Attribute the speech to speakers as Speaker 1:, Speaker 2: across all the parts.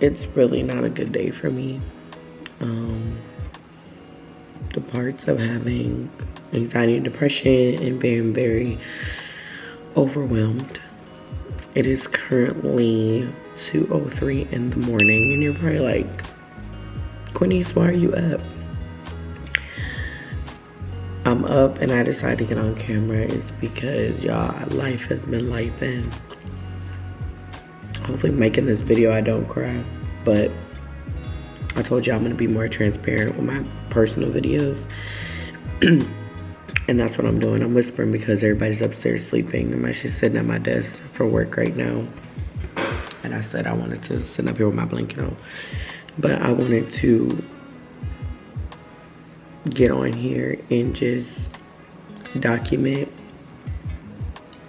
Speaker 1: it's really not a good day for me. The parts of having anxiety and depression and being very overwhelmed. It is currently 2:03 in the morning, and you're probably like, Quinice, why are you up? I'm up and I decided to get on camera is because, y'all, life has been life, and hopefully making this video I don't cry. But I told you I'm gonna be more transparent with my personal videos. And that's what I'm doing. I'm whispering because everybody's upstairs sleeping. I'm actually sitting at my desk for work right now. And I said I wanted to sit up here with my blanket on. But I wanted to get on here and just document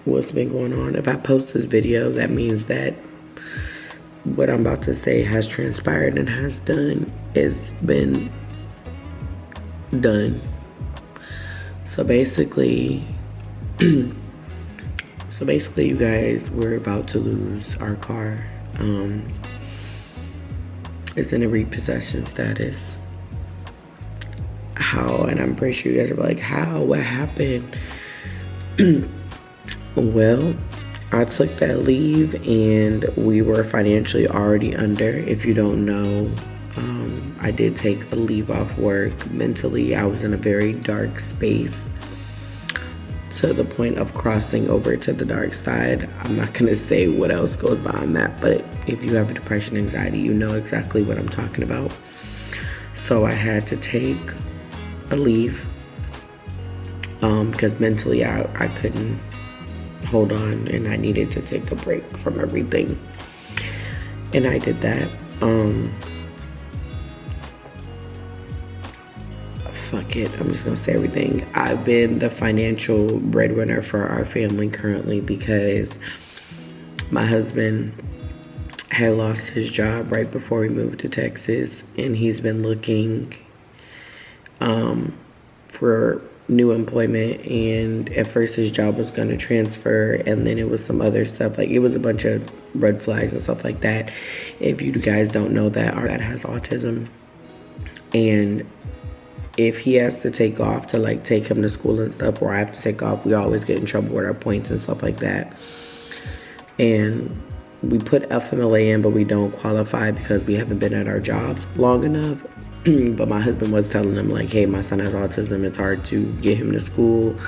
Speaker 1: what's been going on. If I post this video, that means that what I'm about to say has transpired and has done. It's been done. So basically, you guys, we're about to lose our car. It's in a repossession status. How? And I'm pretty sure you guys are like, how? What happened? Well, I took that leave and we were financially already under. If you don't know, I did take a leave off work. Mentally, I was in a very dark space to the point of crossing over to the dark side. I'm not gonna say what else goes behind that, but if you have depression, anxiety, you know exactly what I'm talking about. So I had to take a leave because mentally I couldn't hold on and I needed to take a break from everything. And I did that. Fuck it, I'm just gonna say everything. I've been the financial breadwinner for our family currently because my husband had lost his job right before we moved to Texas, and he's been looking for new employment. And at first his job was going to transfer, and then it was some other stuff, like it was a bunch of red flags and stuff like that. If you guys don't know that, our dad has autism, and if he has to take off to like take him to school and stuff, or I have to take off, we always get in trouble with our points and stuff like that. And we put FMLA in, but we don't qualify because we haven't been at our jobs long enough. But my husband was telling them like, hey, my son has autism. It's hard to get him to school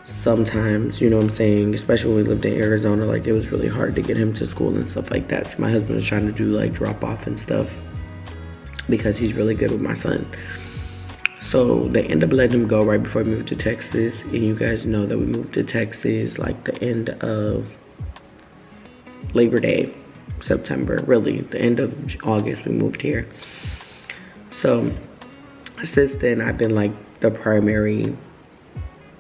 Speaker 1: sometimes, you know what I'm saying? Especially when we lived in Arizona, like it was really hard to get him to school and stuff like that. So my husband was trying to do like drop off and stuff because he's really good with my son. So they end up letting him go right before we moved to Texas. And you guys know that we moved to Texas like the end of Labor Day, September, really the end of August we moved here. So since then I've been like the primary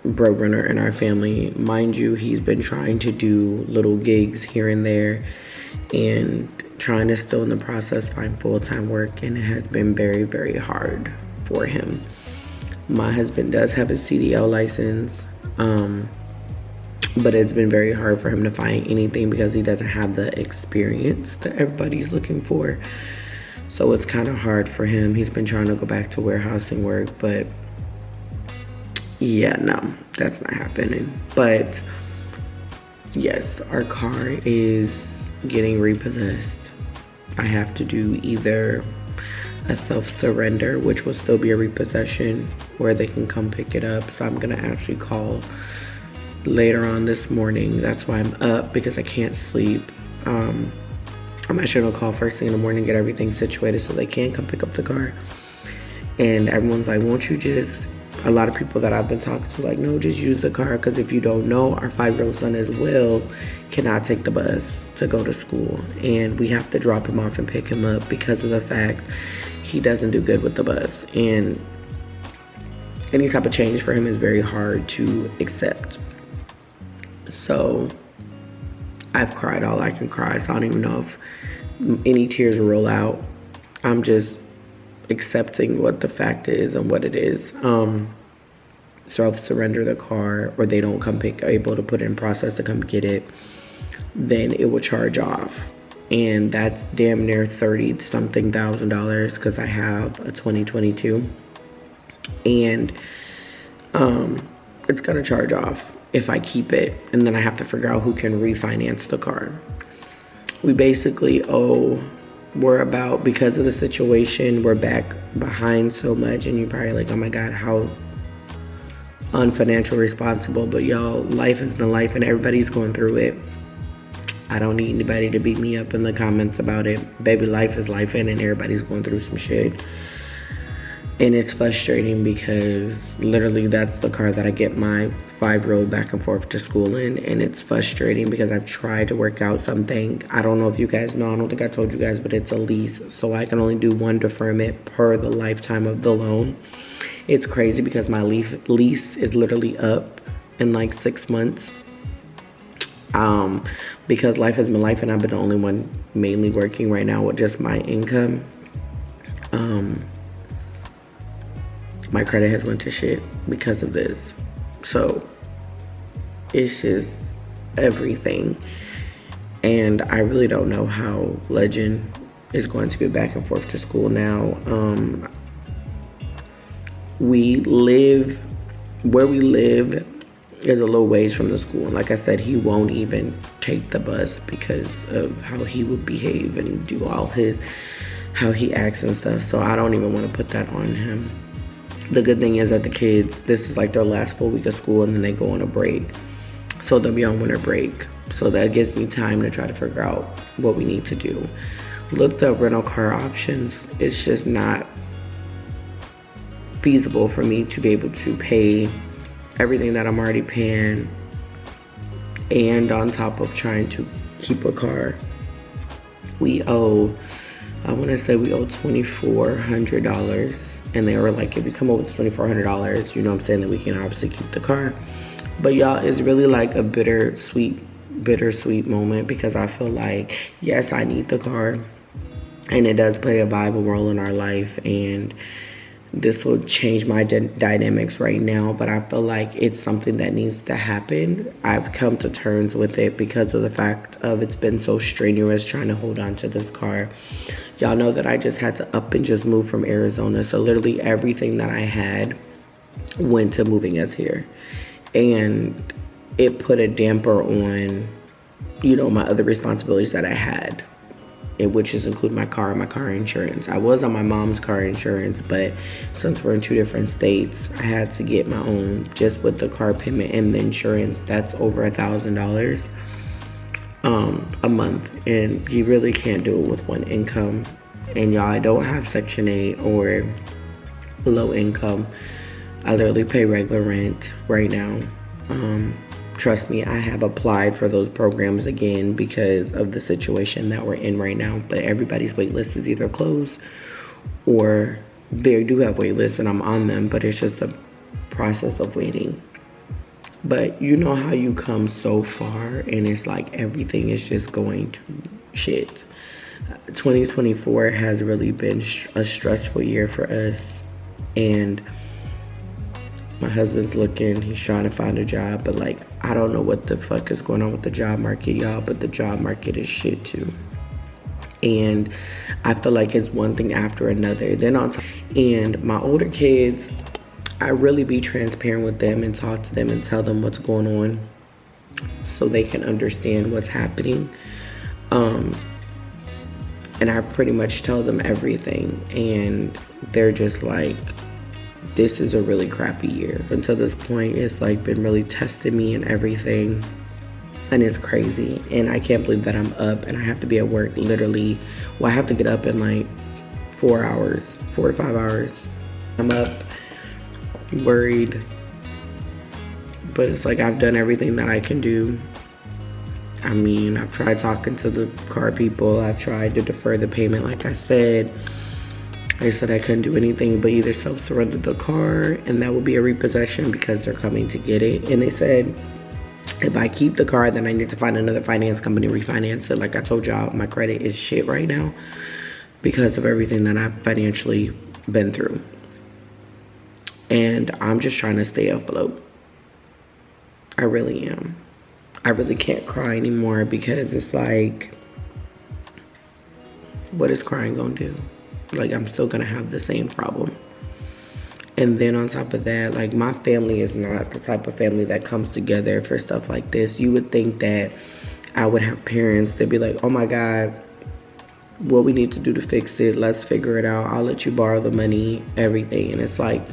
Speaker 1: breadwinner in our family. Mind you, he's been trying to do little gigs here and there and trying to still in the process find full-time work, and it has been very, very hard for him. My husband does have a CDL license, but it's been very hard for him to find anything because he doesn't have the experience that everybody's looking for. So it's kind of hard for him. He's been trying to go back to warehousing work, but yeah, no, that's not happening. But yes, our car is getting repossessed. I have to do either a self-surrender, which will still be a repossession, where they can come pick it up. So I'm gonna actually call later on this morning. That's why I'm up, because I can't sleep. I'm actually gonna call first thing in the morning, get everything situated so they can come pick up the car. And everyone's like, won't you just, a lot of people that I've been talking to like, no, just use the car, because if you don't know, our 5-year-old son as well cannot take the bus to go to school, and we have to drop him off and pick him up because of the fact he doesn't do good with the bus. And any type of change for him is very hard to accept. So I've cried all I can cry, so I don't even know if any tears will roll out. I'm just accepting what the fact is and what it is. So I'll surrender the car, or they don't come able to put it in process to come get it, then it will charge off. and that's damn near 30 something thousand dollars because I have a 2022, and it's gonna charge off if I keep it, and then I have to figure out who can refinance the car. We basically we're about, because of the situation, we're back behind so much, and you're probably like, oh my God, how unfinancial responsible. But y'all, life is the life and everybody's going through it. I don't need anybody to beat me up in the comments about it. Baby, life is life, and everybody's going through some shit. And it's frustrating because literally that's the car that I get my 5-year-old back and forth to school in. And it's frustrating because I've tried to work out something. I don't know if you guys know, I don't think I told you guys, but it's a lease. So I can only do one deferment per the lifetime of the loan. It's crazy because my lease is literally up in like 6 months. Because life has been life, and I've been the only one mainly working right now with just my income. My credit has went to shit because of this. So it's just everything. And I really don't know how Legend is going to be back and forth to school now. Where we live is a little ways from the school. And like I said, he won't even take the bus because of how he would behave and do how he acts and stuff. So I don't even want to put that on him. The good thing is that the kids, this is like their last full week of school, and then they go on a break. So they'll be on winter break. So that gives me time to try to figure out what we need to do. Looked up rental car options. It's just not feasible for me to be able to pay everything that I'm already paying, and on top of trying to keep a car. We owe, I want to say we owe $2,400. And they were like, if you come up with $2,400, you know what I'm saying, that we can obviously keep the car. But y'all, it's really like a bittersweet moment, because I feel like, yes, I need the car, and it does play a vital role in our life, and this will change my dynamics right now, but I feel like it's something that needs to happen. I've come to terms with it because of the fact of it's been so strenuous trying to hold on to this car. Y'all know that I just had to up and just move from Arizona, so literally everything that I had went to moving us here, and it put a damper on, you know, my other responsibilities that I had, which is include my car and my car insurance. I was on my mom's car insurance, but since we're in 2 different states, I had to get my own. Just with the car payment and the insurance, that's over $1,000 a month, and you really can't do it with one income. And y'all, I don't have Section 8 or low income. I literally pay regular rent right now. Trust me, I have applied for those programs again because of the situation that we're in right now. But everybody's wait list is either closed, or they do have wait lists and I'm on them, but it's just the process of waiting. But you know how you come so far and it's like everything is just going to shit. 2024 has really been a stressful year for us, and my husband's looking, he's trying to find a job, but like, I don't know what the fuck is going on with the job market, y'all, but the job market is shit too. And I feel like it's one thing after another. Then on top, and my older kids, I really be transparent with them and talk to them and tell them what's going on so they can understand what's happening. And I pretty much tell them everything, and they're just like, this is a really crappy year. Until this point, it's like been really testing me and everything, and it's crazy. And I can't believe that I'm up and I have to be at work literally, well, I have to get up in like 4 to 5 hours. I'm up, worried, but it's like I've done everything that I can do. I mean, I've tried talking to the car people. I've tried to defer the payment like I said. They said I couldn't do anything but either self-surrender the car, and that will be a repossession because they're coming to get it. And they said if I keep the car, then I need to find another finance company to refinance it. Like I told y'all, my credit is shit right now because of everything that I've financially been through. And I'm just trying to stay afloat. I really am. I really can't cry anymore because it's like, what is crying gonna do? Like, I'm still gonna have the same problem. And then on top of that, like, my family is not the type of family that comes together for stuff like this. You would think that I would have parents that'd be like, oh my God, what we need to do to fix it, let's figure it out. I'll let you borrow the money, everything. And it's like,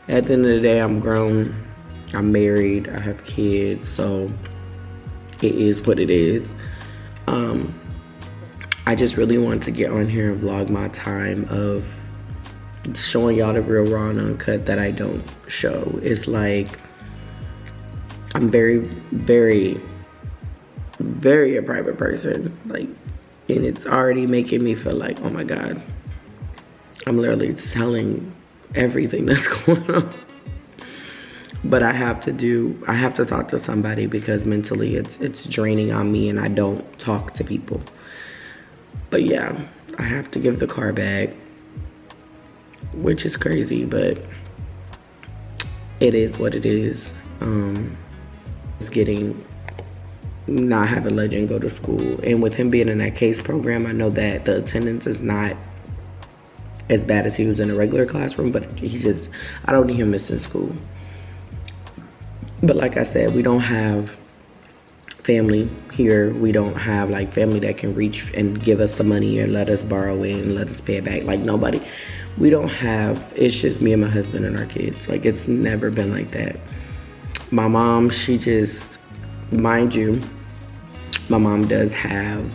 Speaker 1: at the end of the day, I'm grown, I'm married, I have kids, so it is what it is. I just really want to get on here and vlog my time of showing y'all the real raw and uncut that I don't show. It's like, I'm very, very, very a private person. Like, and it's already making me feel like, oh my God, I'm literally telling everything that's going on. But I have to talk to somebody because mentally it's draining on me and I don't talk to people. But yeah, I have to give the car back, which is crazy, but it is what it is. It's getting not having Legend go to school, and with him being in that case program, I know that the attendance is not as bad as he was in a regular classroom, but I don't need him missing school. But like I said, we don't have family here. We don't have like family that can reach and give us the money or let us borrow it and let us pay it back. Like, nobody. We don't have, it's just me and my husband and our kids. Like, it's never been like that. My mom, she just, mind you, my mom does have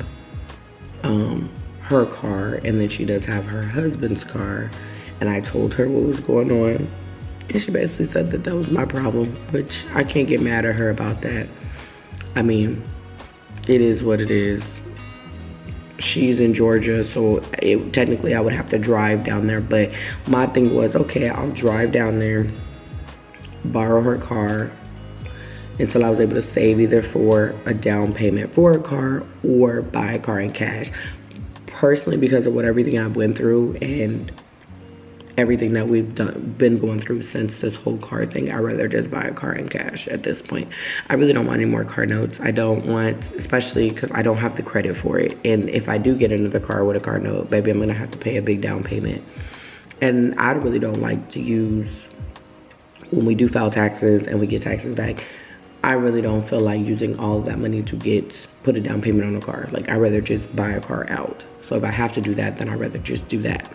Speaker 1: her car, and then she does have her husband's car. And I told her what was going on, and she basically said that that was my problem, which I can't get mad at her about that. I mean, it is what it is. She's in Georgia, so technically I would have to drive down there. But my thing was, okay, I'll drive down there, borrow her car until I was able to save either for a down payment for a car or buy a car in cash. Personally, because of everything I've went through and everything that we've been going through since this whole car thing, I'd rather just buy a car in cash at this point. I really don't want any more car notes. I don't want, especially because I don't have the credit for it. And if I do get another car with a car note, baby, I'm gonna have to pay a big down payment. And I really don't like to use, when we do file taxes and we get taxes back, I really don't feel like using all of that money to put a down payment on a car. Like, I'd rather just buy a car out. So if I have to do that, then I'd rather just do that.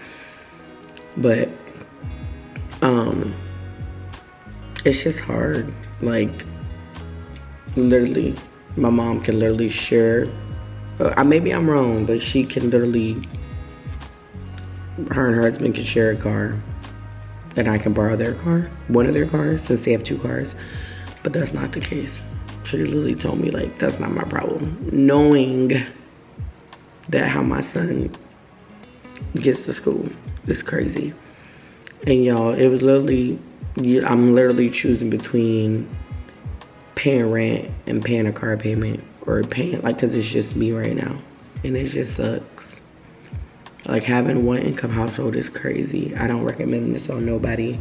Speaker 1: But it's just hard. Like, literally, my mom can literally share, maybe I'm wrong, but she can literally, her and her husband can share a car, and I can borrow their car, one of their cars, since they have two cars. But that's not the case. She literally told me, like, that's not my problem, knowing that how my son gets to school is crazy. And y'all, it was literally, I'm literally choosing between paying rent and paying a car payment, or paying, like, because it's just me right now, and it just sucks. Like, having one income household is crazy. I don't recommend this on nobody.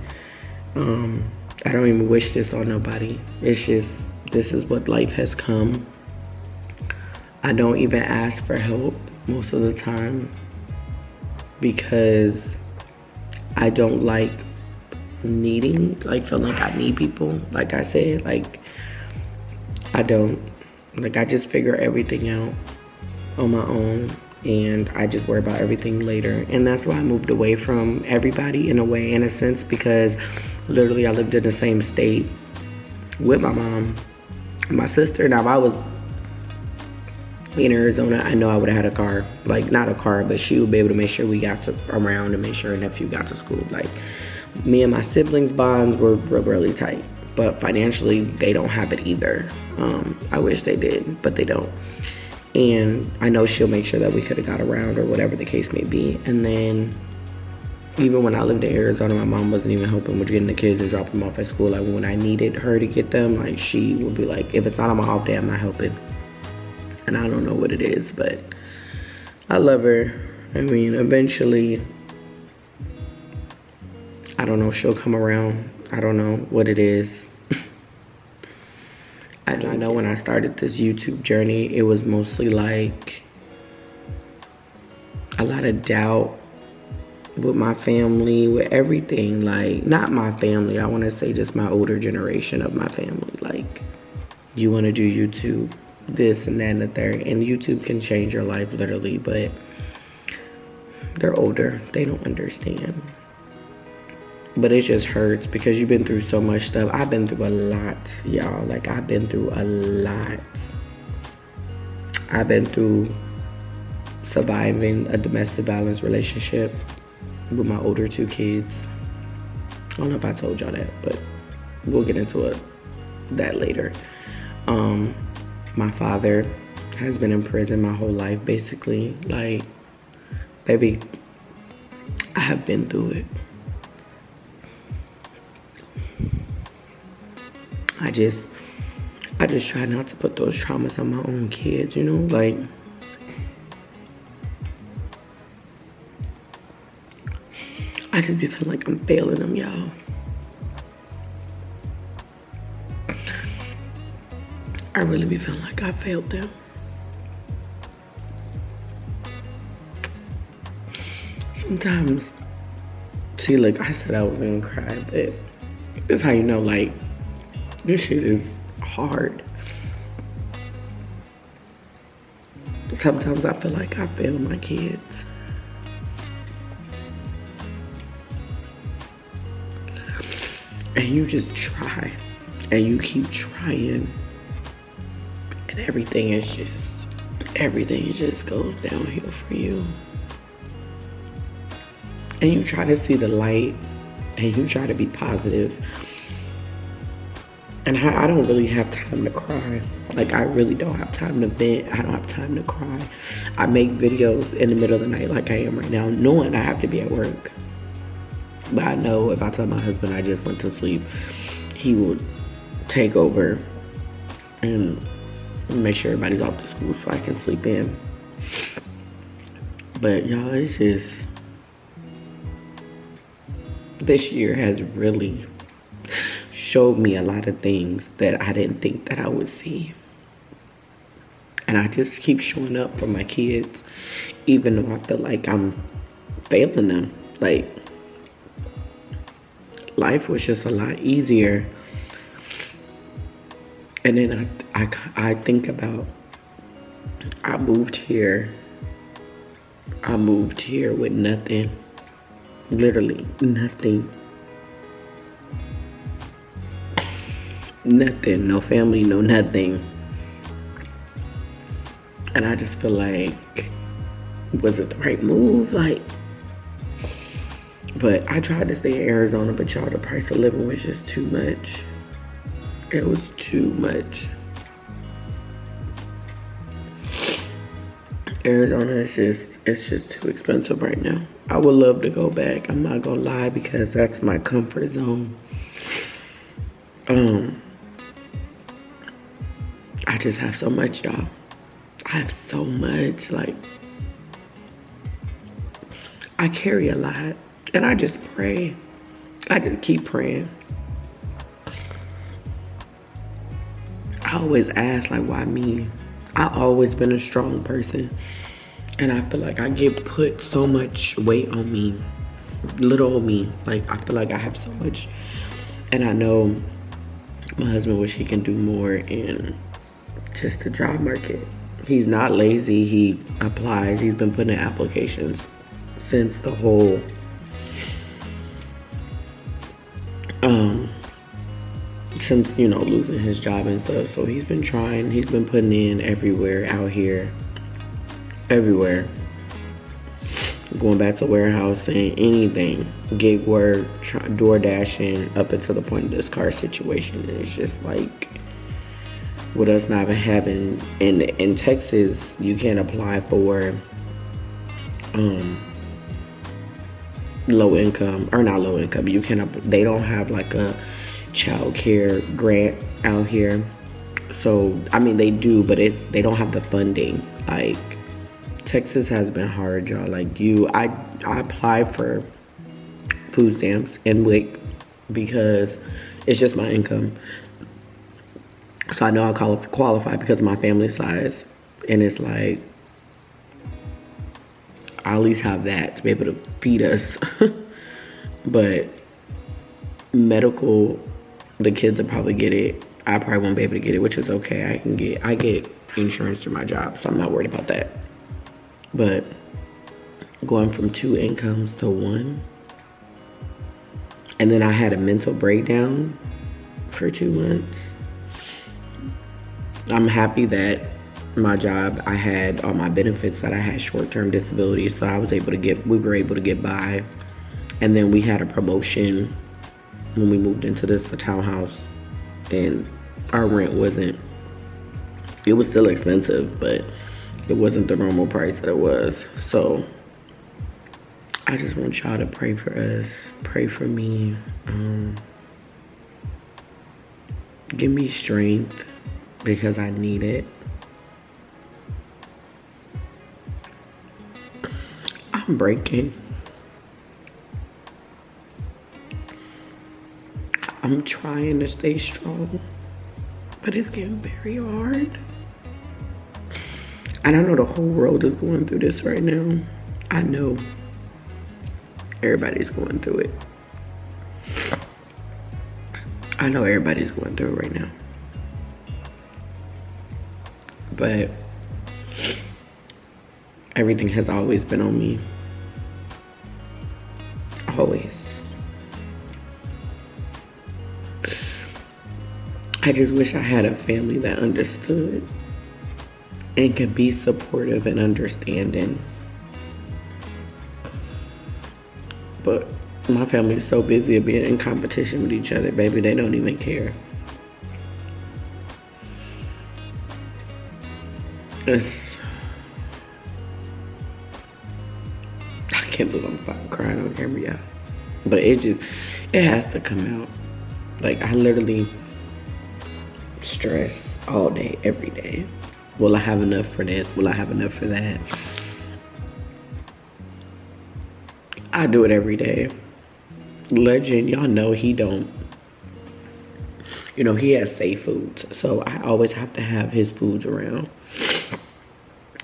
Speaker 1: I don't even wish this on nobody. It's just, this is what life has come. I don't even ask for help most of the time because I don't like needing, like, feeling like I need people. Like I said, like, I don't, like, I just figure everything out on my own, and I just worry about everything later. And that's why I moved away from everybody, in a way, in a sense, because literally I lived in the same state with my mom and my sister. Now, if I was in Arizona, I know I would have had a car. Like, not a car, but she would be able to make sure we got around and make sure her nephew got to school. Like, me and my siblings' bonds were really tight, but financially they don't have it either. I wish they did, but they don't. And I know she'll make sure that we could have got around, or whatever the case may be. And then even when I lived in Arizona, my mom wasn't even helping with getting the kids and dropping them off at school. Like, when I needed her to get them, like, she would be like, if it's not on my off day, I'm not helping. And I don't know what it is, but I love her. I mean, eventually, I don't know, she'll come around. I don't know what it is. I know when I started this YouTube journey, it was mostly like, a lot of doubt with my family, with everything. Like, not my family, I want to say just my older generation of my family. Like, you want to do YouTube, this and that and the third, and YouTube can change your life literally, but they're older, they don't understand. But it just hurts because you've been through so much stuff. I've been through a lot, y'all. Like, I've been through a lot. I've been through surviving a domestic violence relationship with my older 2 kids. I don't know if I told y'all that, but we'll get into that later. My father has been in prison my whole life, basically. Like, baby, I have been through it. I just try not to put those traumas on my own kids, you know? Like, I just be feeling like I'm failing them, y'all. I really be feeling like I failed them. Sometimes, see, like, I said I was gonna cry, but that's how you know, like, this shit is hard. Sometimes I feel like I failed my kids. And you just try, and you keep trying, and everything just goes downhill for you. And you try to see the light, and you try to be positive. And I don't really have time to cry. Like, I really don't have time to vent. I don't have time to cry. I make videos in the middle of the night like I am right now, knowing I have to be at work. But I know if I tell my husband I just went to sleep, he will take over and make sure everybody's off to school so I can sleep in. But y'all, it's just, this year has really showed me a lot of things that I didn't think that I would see. And I just keep showing up for my kids, even though I feel like I'm failing them. Like, life was just a lot easier. And then I think about, I moved here with nothing. Literally nothing. Nothing, no family, no nothing. And I just feel like, was it the right move? Like, but I tried to stay in Arizona, but y'all, the price of living was just too much. It was too much. Arizona is it's just too expensive right now. I would love to go back, I'm not gonna lie, because that's my comfort zone. I just have so much, y'all. I have so much. Like, I carry a lot, and I just pray. I just keep praying. I always ask, like, why me? I always been a strong person, and I feel like I get put so much weight on me, little on me. Like, I feel like I have so much, and I know my husband wish he can do more in just the job market. He's not lazy, he applies. He's been putting in applications since the whole since, you know, losing his job and stuff. So he's been trying, he's been putting in everywhere out here, everywhere. Going back to warehousing, anything, gig work, door dashing, up until the point of this car situation. And it's just like, with us not having, in Texas, you can't apply for low income, or not low income. You can, they don't have like a child care grant out here. So I mean, they do, but they don't have the funding. Like, Texas has been hard, y'all. Like, I applied for food stamps and WIC because it's just my income. So I know I qualify because of my family size. And it's like, I at least have that to be able to feed us. But medical, the kids will probably get it. I probably won't be able to get it, which is okay. I get insurance through my job, so I'm not worried about that. But going from 2 incomes to 1, and then I had a mental breakdown for 2 months. I'm happy that my job, I had all my benefits, that I had short-term disability, so we were able to get by. And then we had a promotion when we moved into this townhouse, and our rent it was still expensive, but it wasn't the normal price that it was. So I just want y'all to pray for us, pray for me. Give me strength because I need it. I'm breaking. I'm trying to stay strong, but it's getting very hard. And I know the whole world is going through this right now. I know everybody's going through it. I know everybody's going through it right now. But everything has always been on me. Always. I just wish I had a family that understood and could be supportive and understanding. But my family is so busy of being in competition with each other, baby, they don't even care. I can't believe I'm fucking crying on camera, y'all. But it has to come out. Like, I literally stress all day, every day. Will I have enough for this? Will I have enough for that? I do it every day. Legend, y'all know he don't. You know, he has safe foods, so I always have to have his foods around.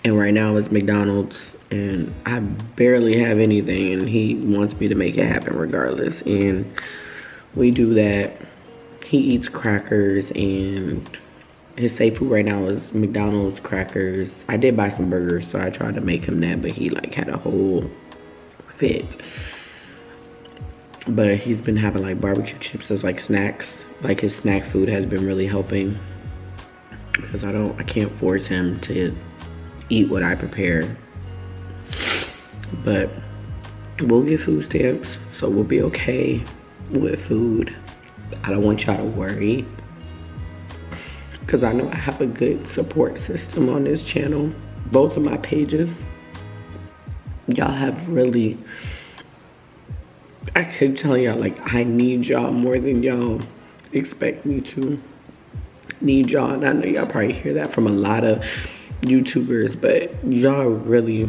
Speaker 1: And right now it's McDonald's, and I barely have anything, and he wants me to make it happen regardless. And we do that. He eats crackers, and his safe food right now is McDonald's crackers. I did buy some burgers, so I tried to make him that, but he like had a whole fit. But he's been having like barbecue chips as like snacks. Like, his snack food has been really helping, because I can't force him to eat what I prepare. But we'll get food stamps, so we'll be okay with food. I don't want y'all to worry, because I know I have a good support system on this channel. Both of my pages, y'all have really, I keep telling y'all, like, I need y'all more than y'all expect me to. Need y'all, and I know y'all probably hear that from a lot of YouTubers, but y'all really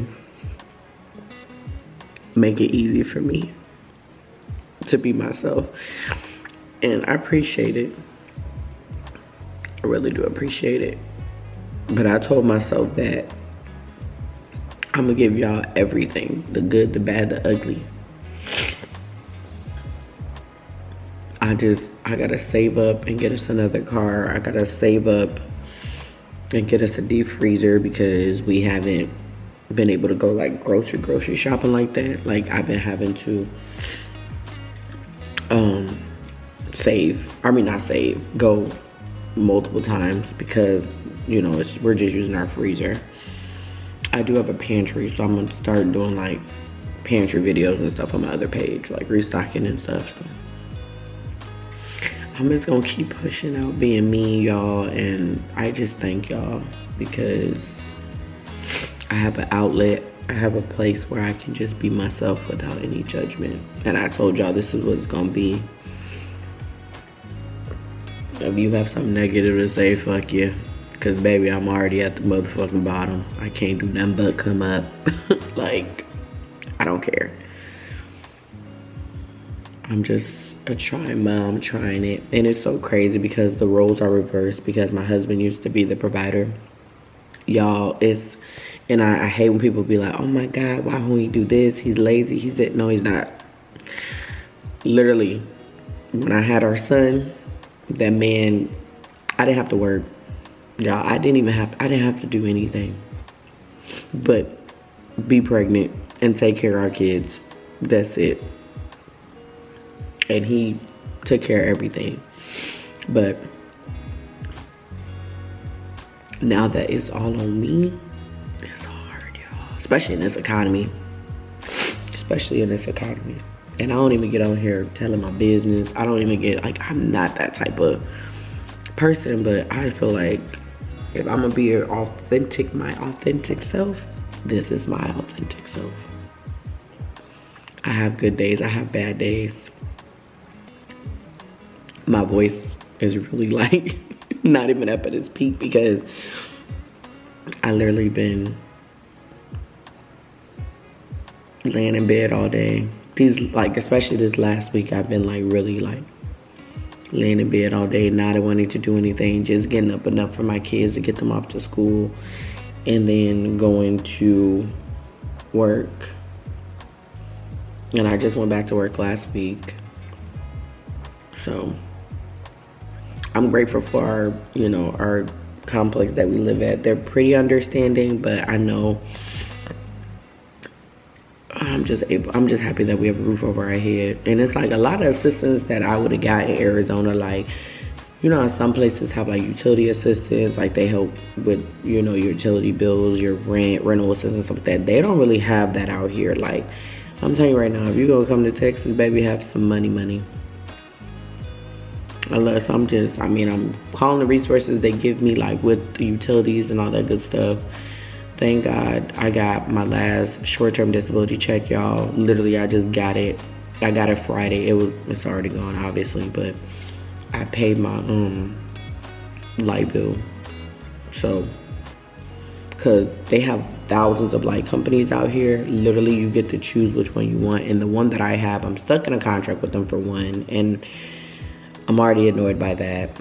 Speaker 1: make it easy for me to be myself, and I appreciate it. I really do appreciate it. But I told myself that I'm gonna give y'all everything, the good, the bad, the ugly. I gotta save up and get us another car. I gotta save up and get us a deep freezer, because we haven't been able to go like grocery shopping like that. Like, I've been having to go multiple times, because, you know, we're just using our freezer. I do have a pantry, so I'm gonna start doing like pantry videos and stuff on my other page, like restocking and stuff. So I'm just gonna keep pushing out, being me, y'all, and I just thank y'all, because I have an outlet. I have a place where I can just be myself without any judgment. And I told y'all this is what it's gonna be. If you have something negative to say, fuck you. Because, baby, I'm already at the motherfucking bottom. I can't do nothing but come up. Like, I don't care. I'm just a trying mom, trying it. And it's so crazy because the roles are reversed, because my husband used to be the provider. Y'all, And I hate when people be like, oh my God, why won't he do this? He's lazy. He said, no, he's not. Literally, when I had our son, that man, I didn't have to work. Y'all, I didn't have to do anything but be pregnant and take care of our kids. That's it. And he took care of everything. But now that it's all on me, it's hard, y'all. Especially in this economy. And I don't even get on here telling my business. I don't even get, like, I'm not that type of person, but I feel like if I'm gonna be my authentic self, this is my authentic self. I have good days, I have bad days. My voice is really like not even up at its peak because I literally been laying in bed all day. Especially this last week, I've been like really like laying in bed all day, not wanting to do anything, just getting up enough for my kids to get them off to school and then going to work. And I just went back to work last week. So I'm grateful for our complex that we live at. They're pretty understanding, but I know I'm just happy that we have a roof over our head. And it's like a lot of assistance that I would have got in Arizona, like, some places have like utility assistance, like they help with, your utility bills, your rental assistance, stuff like that. They don't really have that out here. Like, I'm telling you right now, if you're gonna come to Texas, baby, have some money. Unless I'm calling the resources they give me, like with the utilities and all that good stuff. Thank God I got my last short-term disability check, y'all. Literally, I just got it. I got it Friday. It's already gone, obviously, but I paid my light bill. So, because they have thousands of light companies out here. Literally, you get to choose which one you want. And the one that I have, I'm stuck in a contract with them for one. And I'm already annoyed by that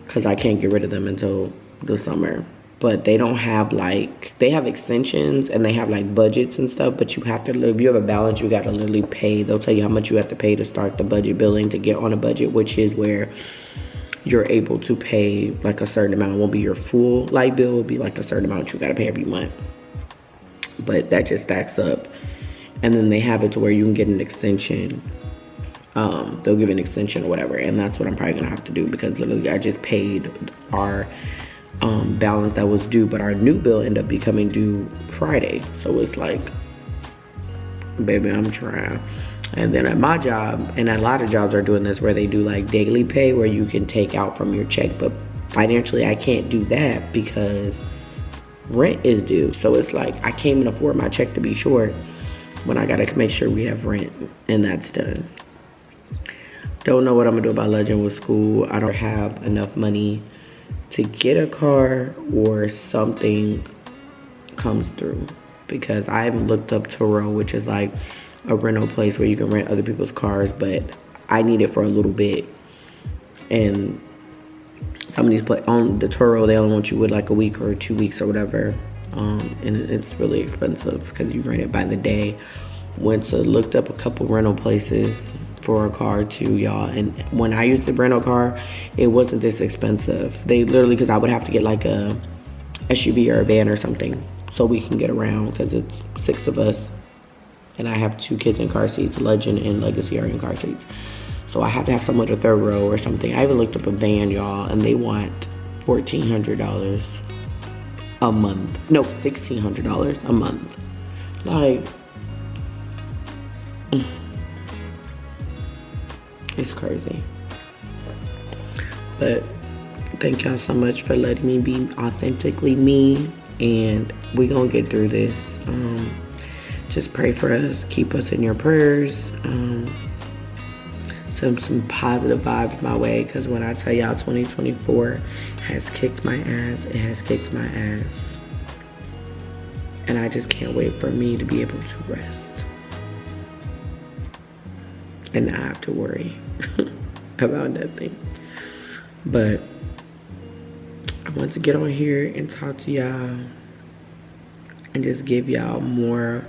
Speaker 1: because I can't get rid of them until the summer. But they don't have they have extensions and they have like budgets and stuff, but you have to, if you have a balance, you got to literally pay. They'll tell you how much you have to pay to start the budget billing to get on a budget, which is where you're able to pay like a certain amount. It won't be your full light bill, it'll be like a certain amount you got to pay every month. But that just stacks up. And then they have it to where you can get an extension. They'll give an extension or whatever, and that's what I'm probably gonna have to do because literally I just paid our balance that was due, but our new bill ended up becoming due Friday. So it's like, baby, I'm trying. And then at my job, and a lot of jobs are doing this where they do like daily pay where you can take out from your check, but financially I can't do that because rent is due. So it's like I can't even afford my check to be short when I gotta make sure we have rent, and that's done. Don't know what I'm gonna do about Legend with school. I don't have enough money to get a car or something comes through, because I haven't looked up Turo, which is like a rental place where you can rent other people's cars, but I need it for a little bit. And some of these on the Turo, they only want you with like a week or 2 weeks or whatever. And it's really expensive because you rent it by the day. Looked up a couple rental places for a car too, y'all. And when I used to rent a car, it wasn't this expensive. They literally, because I would have to get like a SUV or a van or something so we can get around, because it's 6 of us and I have 2 kids in car seats. Legend and Legacy are in car seats, so I have to have someone with a 3rd row or something. I even looked up a van, y'all, and they want $1,400 a month. No, $1,600 a month. Like, it's crazy. But thank y'all so much for letting me be authentically me, and we gonna get through this. Just pray for us, keep us in your prayers. Some positive vibes my way, because when I tell y'all 2024 has kicked my ass, it has kicked my ass. And I just can't wait for me to be able to rest and not have to worry about nothing. But I want to get on here and talk to y'all and just give y'all more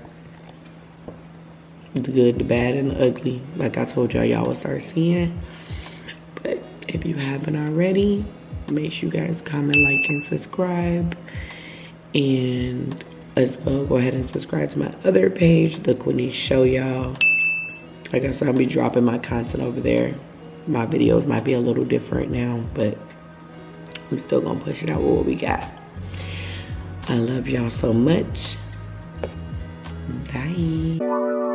Speaker 1: the good, the bad, and the ugly. Like I told y'all, y'all will start seeing. But if you haven't already, make sure you guys comment, like, and subscribe. And as well, go ahead and subscribe to my other page, The Quinice Show, y'all. Like I said, I'll be dropping my content over there. My videos might be a little different now, but we still gonna push it out with what we got. I love y'all so much. Bye.